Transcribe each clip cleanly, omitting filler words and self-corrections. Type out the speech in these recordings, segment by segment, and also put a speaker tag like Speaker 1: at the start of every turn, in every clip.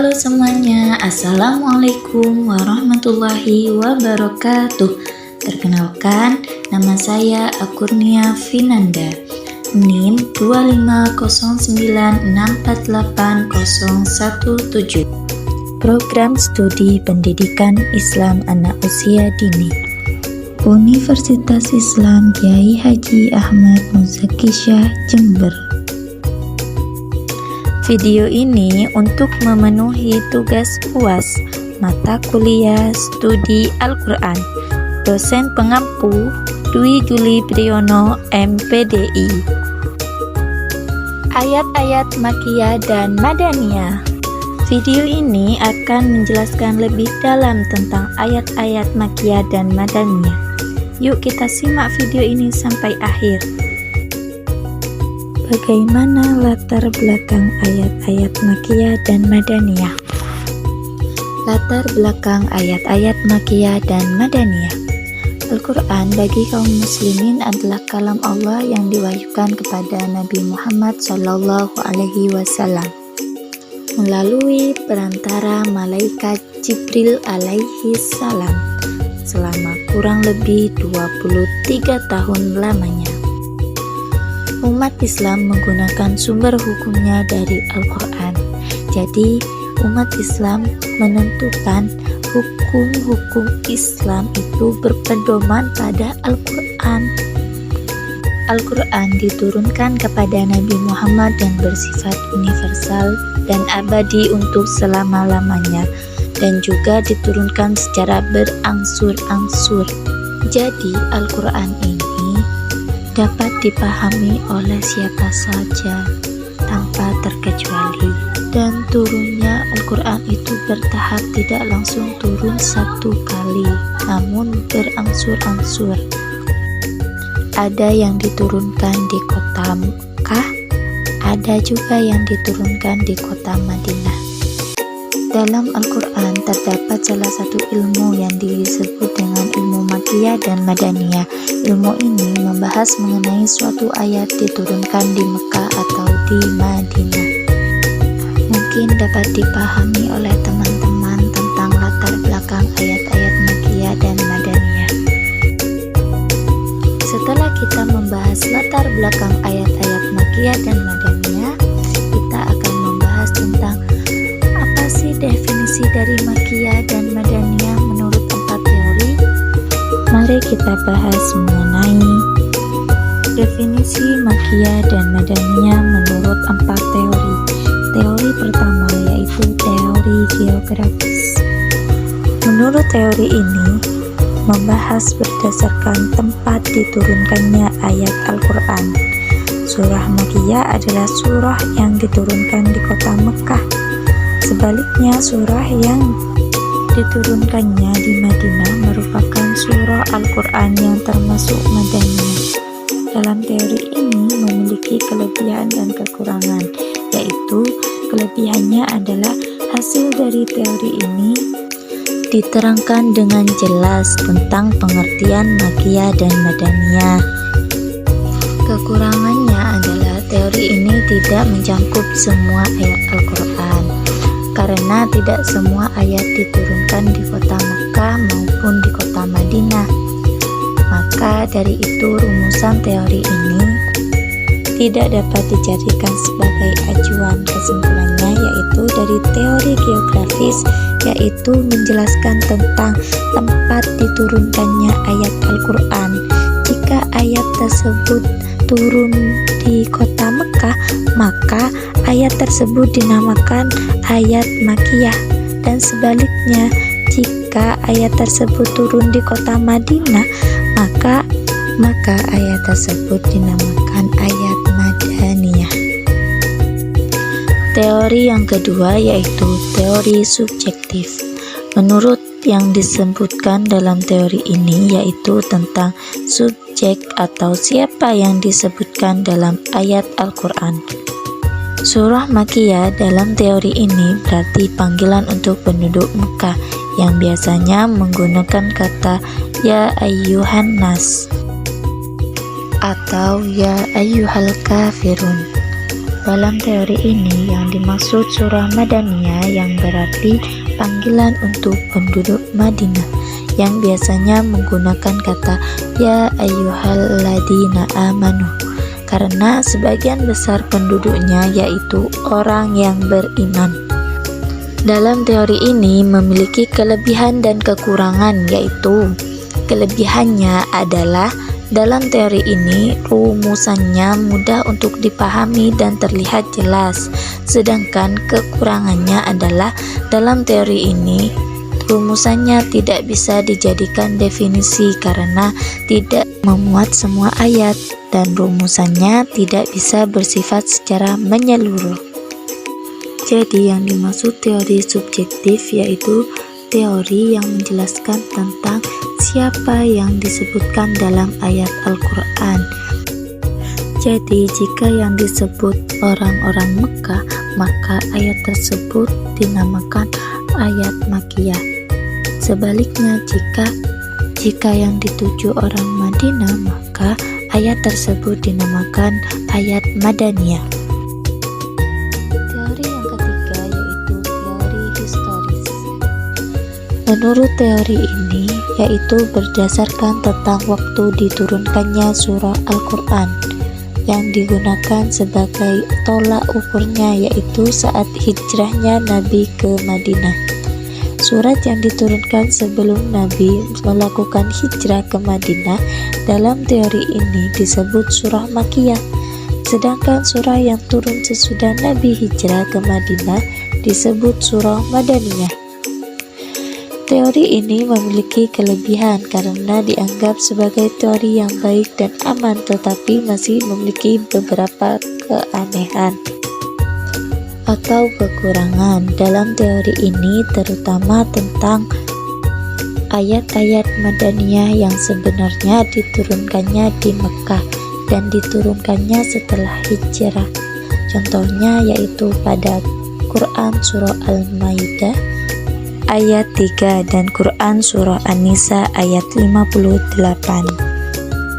Speaker 1: Halo semuanya, Assalamualaikum warahmatullahi wabarakatuh. Perkenalkan, nama saya Akurnia Finanda, NIM 25096480017. Program Studi Pendidikan Islam Anak Usia Dini, Universitas Islam Kiai Haji Ahmad Muzaki Syah, Jember. Video ini untuk memenuhi tugas UAS mata kuliah studi Al-Quran. Dosen pengampu Dwi Juli Priyono, MPDI. Ayat-ayat Makkiyah dan Madaniyah. Video ini akan menjelaskan lebih dalam tentang ayat-ayat Makkiyah dan Madaniyah. Yuk kita simak video ini sampai akhir. Bagaimana latar belakang ayat-ayat Makkiyah dan Madaniyah? Latar belakang ayat-ayat Makkiyah dan Madaniyah. Al-Quran bagi kaum muslimin adalah kalam Allah yang diwahyukan kepada Nabi Muhammad SAW melalui perantara malaikat Jibril alaihi salam selama kurang lebih 23 tahun lamanya. Umat Islam menggunakan sumber hukumnya dari Al-Quran. Jadi, umat Islam menentukan hukum-hukum Islam itu berpedoman pada Al-Quran. Al-Quran diturunkan kepada Nabi Muhammad dan bersifat universal dan abadi untuk selama-lamanya, dan juga diturunkan secara berangsur-angsur. Jadi, Al-Quran ini dapat dipahami oleh siapa saja tanpa terkecuali, dan turunnya Al-Quran itu bertahap, tidak langsung turun satu kali, namun berangsur-angsur. Ada yang diturunkan di kota Mekah, ada juga yang diturunkan di kota Madinah. Dalam Al-Quran terdapat salah satu ilmu yang disebut dengan ilmu Makkiyah dan Madaniyah. Ilmu ini membahas mengenai suatu ayat diturunkan di Mekah atau di Madinah. Mungkin dapat dipahami oleh teman-teman tentang latar belakang ayat-ayat Makkiyah dan Madaniyah. Setelah kita membahas latar belakang ayat-ayat Makkiyah dan Madaniyah, kita akan membahas tentang apa sih definisi dari Makkiyah dan Madaniyah menurut 4 teori. Mari kita bahas mengenai definisi Makkiyah dan Madaniyah menurut 4 teori. Teori pertama yaitu teori geografis. Menurut teori ini membahas berdasarkan tempat diturunkannya ayat Al-Quran. Surah Makkiyah adalah surah yang diturunkan di kota Mekah. Sebaliknya, surah yang diturunkannya di Madinah merupakan surah Al-Quran yang termasuk Madaniyah. Dalam teori ini memiliki kelebihan dan kekurangan, yaitu kelebihannya adalah hasil dari teori ini diterangkan dengan jelas tentang pengertian Makkiyah dan Madaniyah. Kekurangannya adalah teori ini tidak mencakup semua ayat Al-Quran, karena tidak semua ayat diturunkan di kota Mekah maupun di kota Madinah. Maka dari itu rumusan teori ini tidak dapat dijadikan sebagai acuan. Kesimpulannya yaitu dari teori geografis, yaitu menjelaskan tentang tempat diturunkannya ayat Al-Quran. Jika ayat tersebut turun di kota Mekah, maka ayat tersebut dinamakan ayat Makkiyah, dan sebaliknya jika ayat tersebut turun di kota Madinah, maka ayat tersebut dinamakan ayat Madaniyah. Teori yang kedua yaitu teori subjektif. Menurut yang disebutkan dalam teori ini yaitu tentang subjek atau siapa yang disebutkan dalam ayat Al-Quran. Surah Makkiyah dalam teori ini berarti panggilan untuk penduduk Mekah yang biasanya menggunakan kata ya ayyuhan nas atau ya ayyuhal kafirun. Dalam teori ini yang dimaksud surah Madaniyah yang berarti panggilan untuk penduduk Madinah yang biasanya menggunakan kata ya ayyuhalladzina amanu karena sebagian besar penduduknya yaitu orang yang beriman. Dalam teori ini memiliki kelebihan dan kekurangan, yaitu kelebihannya adalah dalam teori ini rumusannya mudah untuk dipahami dan terlihat jelas, sedangkan kekurangannya adalah dalam teori ini rumusannya tidak bisa dijadikan definisi karena tidak memuat semua ayat dan rumusannya tidak bisa bersifat secara menyeluruh. Jadi yang dimaksud teori subjektif yaitu teori yang menjelaskan tentang siapa yang disebutkan dalam ayat Al-Quran. Jadi jika yang disebut orang-orang Mekah, maka ayat tersebut dinamakan ayat Makkiyah. Sebaliknya jika yang dituju orang Madinah, maka ayat tersebut dinamakan ayat Madaniyah. Teori yang ketiga yaitu teori historis. Menurut teori ini, yaitu berdasarkan tentang waktu diturunkannya surah Al-Quran yang digunakan sebagai tolak ukurnya yaitu saat hijrahnya Nabi ke Madinah. Surat yang diturunkan sebelum Nabi melakukan hijrah ke Madinah dalam teori ini disebut surah Makkiyah, sedangkan surah yang turun sesudah Nabi hijrah ke Madinah disebut surah Madaniyah. Teori ini memiliki kelebihan karena dianggap sebagai teori yang baik dan aman, tetapi masih memiliki beberapa keanehan atau kekurangan dalam teori ini, terutama tentang ayat-ayat Madaniyah yang sebenarnya diturunkannya di Mekah dan diturunkannya setelah hijrah. Contohnya yaitu pada Quran surah Al-Maidah ayat 3 dan Quran surah An-Nisa ayat 58.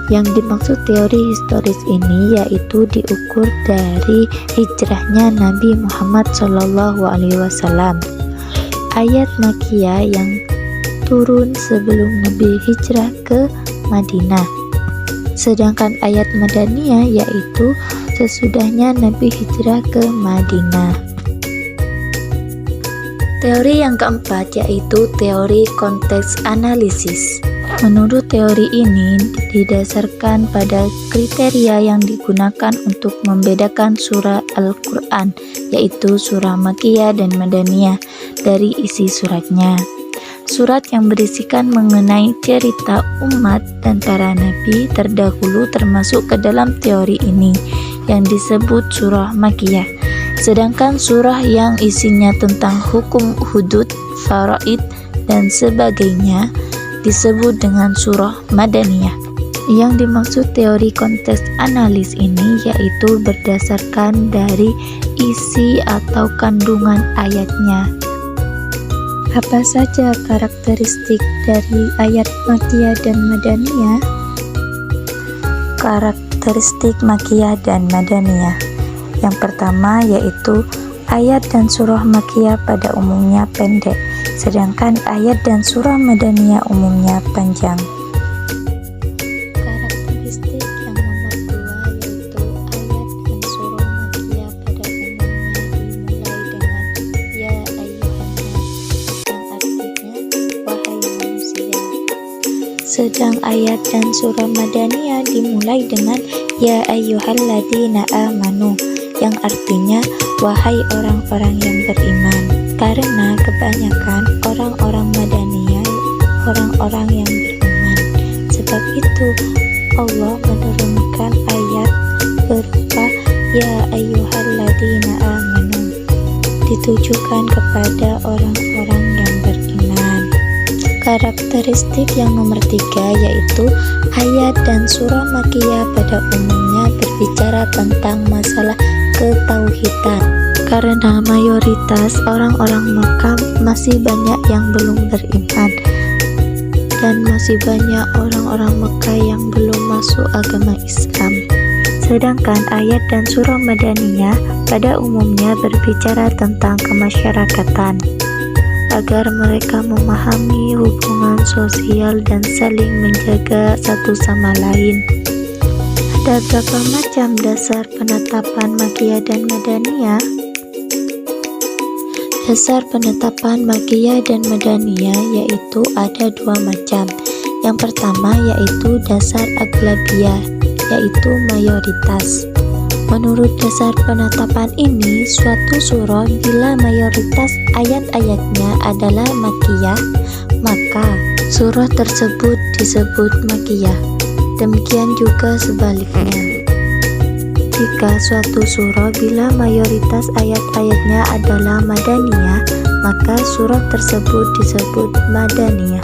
Speaker 1: Yang dimaksud teori historis ini yaitu diukur dari hijrahnya Nabi Muhammad SAW. Ayat Makkiyah yang turun sebelum Nabi hijrah ke Madinah. Sedangkan ayat Madaniyah yaitu sesudahnya Nabi hijrah ke Madinah. Teori yang keempat yaitu teori konteks analisis. Menurut teori ini didasarkan pada kriteria yang digunakan untuk membedakan surah Al-Quran, yaitu surah Makkiyah dan Madaniyah dari isi suratnya. Surat yang berisikan mengenai cerita umat dan para nabi terdahulu termasuk ke dalam teori ini yang disebut surah Makkiyah. Sedangkan surah yang isinya tentang hukum hudud, faraid, dan sebagainya disebut dengan surah Madaniyah. Yang dimaksud teori konteks analis ini yaitu berdasarkan dari isi atau kandungan ayatnya. Apa saja karakteristik dari ayat Makkiyah dan Madaniyah? Karakteristik Makkiyah dan Madaniyah. Yang pertama yaitu ayat dan surah Makkiyah pada umumnya pendek, sedangkan ayat dan surah Madaniyah umumnya panjang. Karakteristik yang nomor 2 yaitu ayat dan surah Makkiyah pada umumnya dimulai dengan ya ayyuhannas yang artinya wahai manusia. Sedang ayat dan surah Madaniyah dimulai dengan ya ayyuhalladzina amanu yang artinya wahai orang-orang yang beriman. Karena kebanyakan orang-orang Madaniyah orang-orang yang beriman. Sebab itu Allah menurunkan ayat berupa ya ayyuhalladzina amanu ditujukan kepada orang-orang yang beriman. Karakteristik yang nomor 3 yaitu ayat dan surah Makkiyah pada umumnya berbicara tentang masalah ketauhidan. Karena mayoritas orang-orang Makkah masih banyak yang belum beriman dan masih banyak orang-orang Makkah yang belum masuk agama Islam, Sedangkan ayat dan surah Madaniyah pada umumnya berbicara tentang kemasyarakatan, agar mereka memahami hubungan sosial dan saling menjaga satu sama lain. Ada berapa macam dasar penetapan Makkiyah dan Madaniyah? Dasar penetapan Makkiyah dan Madaniyah yaitu ada dua macam. Yang pertama yaitu dasar aglabiyah, yaitu mayoritas. Menurut dasar penetapan ini, suatu surah bila mayoritas ayat-ayatnya adalah Makkiyah, maka surah tersebut disebut Makkiyah. Demikian juga sebaliknya. Jika suatu surah bila mayoritas ayat-ayatnya adalah Madaniyah, maka surah tersebut disebut Madaniyah.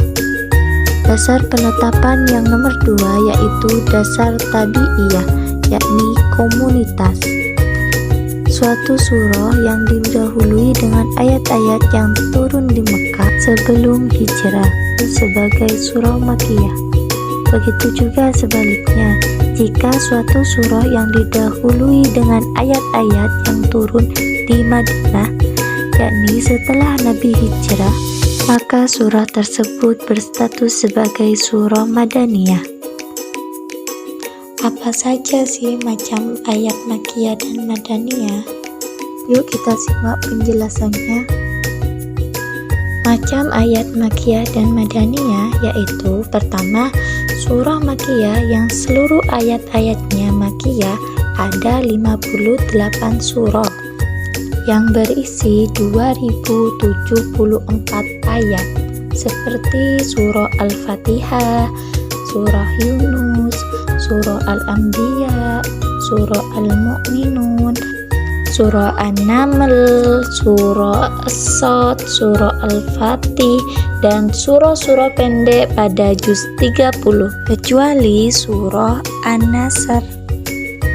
Speaker 1: Dasar penetapan yang nomor 2 yaitu dasar tabi'iyah, yakni komunitas. Suatu surah yang didahului dengan ayat-ayat yang turun di Mekah sebelum hijrah sebagai surah Makkiyah. Begitu juga sebaliknya, jika suatu surah yang didahului dengan ayat-ayat yang turun di Madinah, yakni setelah Nabi hijrah, maka surah tersebut berstatus sebagai surah Madaniyah. Apa saja sih macam ayat Makkiyah dan Madaniyah? Yuk kita simak penjelasannya. Macam ayat Makkiyah dan Madaniyah yaitu pertama, surah Makkiyah yang seluruh ayat-ayatnya Makkiyah ada 58 surah yang berisi 2074 ayat seperti surah Al-Fatihah, surah Yunus, surah Al-Anbiya, surah Al-Mu'minun, surah An-Naml, surah As-Sad, surah Al-Fatih, dan surah-surah pendek pada juz 30 kecuali surah An-Nasr.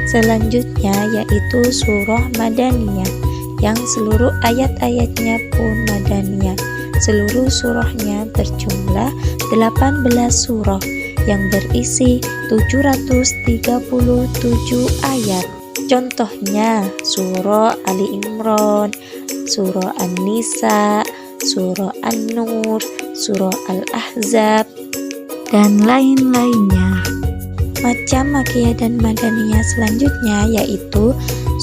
Speaker 1: Selanjutnya yaitu surah Madaniyah yang seluruh ayat-ayatnya pun Madaniyah. Seluruh surahnya berjumlah 18 surah yang berisi 737 ayat. Contohnya surah Ali Imran, surah An-Nisa, surah An-Nur, surah Al-Ahzab, dan lain-lainnya. Macam Makkiyah dan Madaniyah selanjutnya yaitu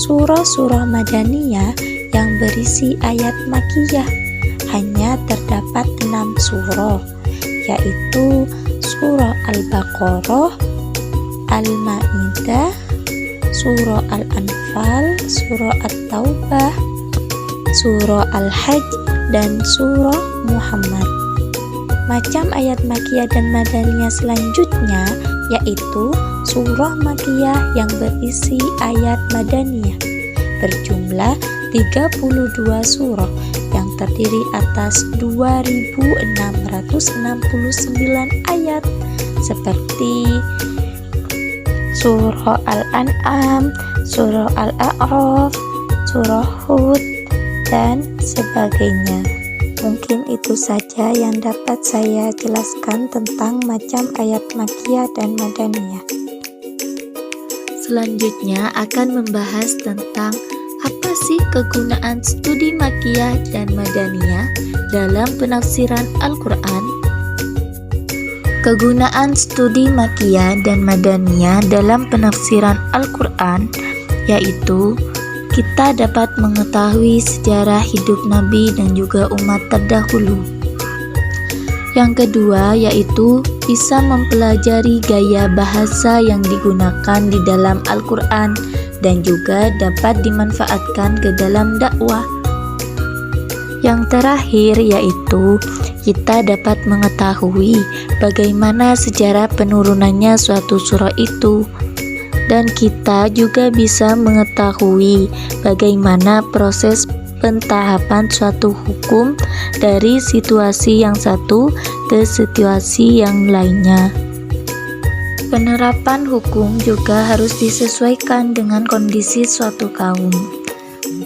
Speaker 1: surah-surah Madaniyah yang berisi ayat Makkiyah. Hanya terdapat 6 surah, yaitu surah Al-Baqarah, Al-Ma'idah, surah Al-Anfal, surah At-Taubah, surah Al-Hajj, dan surah Muhammad. Macam ayat Makkiyah dan Madaniyah selanjutnya yaitu surah Makkiyah yang berisi ayat Madaniyah berjumlah 32 surah yang terdiri atas 2669 ayat seperti surah Al-An'am, surah Al-A'raf, surah Hud, dan sebagainya. Mungkin itu saja yang dapat saya jelaskan tentang macam ayat Makkiyah dan Madaniyah. Selanjutnya akan membahas tentang apa sih kegunaan studi Makkiyah dan Madaniyah dalam penafsiran Al-Quran. Kegunaan studi Makkiyah dan Madaniyah dalam penafsiran Al-Quran yaitu kita dapat mengetahui sejarah hidup Nabi dan juga umat terdahulu. Yang kedua yaitu bisa mempelajari gaya bahasa yang digunakan di dalam Al-Quran dan juga dapat dimanfaatkan ke dalam dakwah. Yang terakhir yaitu kita dapat mengetahui bagaimana sejarah penurunannya suatu surah itu. Dan kita juga bisa mengetahui bagaimana proses pentahapan suatu hukum dari situasi yang satu ke situasi yang lainnya. Penerapan hukum juga harus disesuaikan dengan kondisi suatu kaum.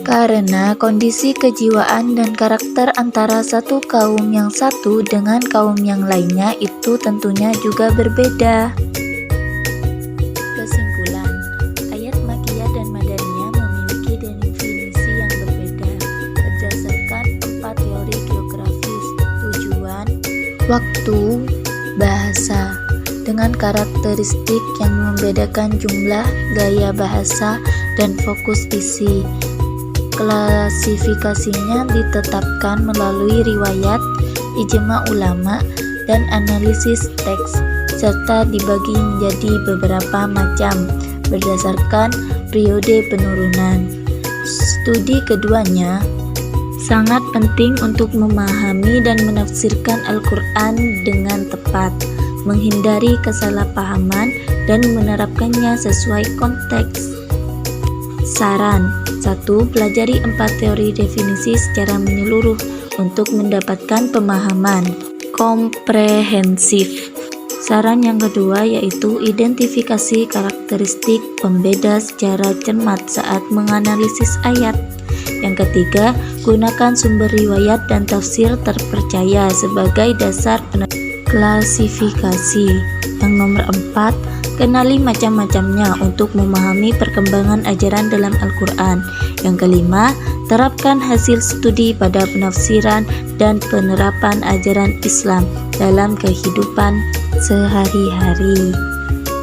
Speaker 1: Karena kondisi kejiwaan dan karakter antara satu kaum yang satu dengan kaum yang lainnya itu tentunya juga berbeda. Kesimpulan, ayat Waktu bahasa dengan karakteristik yang membedakan jumlah, gaya bahasa, dan fokus isi. Klasifikasinya ditetapkan melalui riwayat, ijma ulama, dan analisis teks, serta dibagi menjadi beberapa macam berdasarkan periode penurunan. Studi keduanya sangat penting untuk memahami dan menafsirkan Al-Quran dengan tepat, menghindari kesalahpahaman, dan menerapkannya sesuai konteks. Saran 1. Pelajari 4 teori definisi secara menyeluruh untuk mendapatkan pemahaman komprehensif. Saran yang kedua yaitu identifikasi karakteristik pembeda secara cermat saat menganalisis ayat. Yang ketiga, gunakan sumber riwayat dan tafsir terpercaya sebagai dasar klasifikasi. Yang nomor 4, kenali macam-macamnya untuk memahami perkembangan ajaran dalam Al-Quran. Yang kelima, terapkan hasil studi pada penafsiran dan penerapan ajaran Islam dalam kehidupan sehari-hari.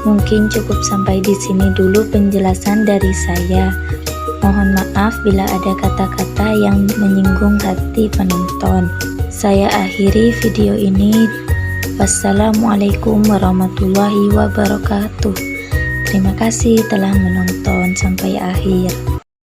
Speaker 1: Mungkin cukup sampai di sini dulu penjelasan dari saya. Mohon maaf bila ada kata-kata yang menyinggung hati penonton. Saya akhiri video ini. Wassalamualaikum warahmatullahi wabarakatuh. Terima kasih telah menonton sampai akhir.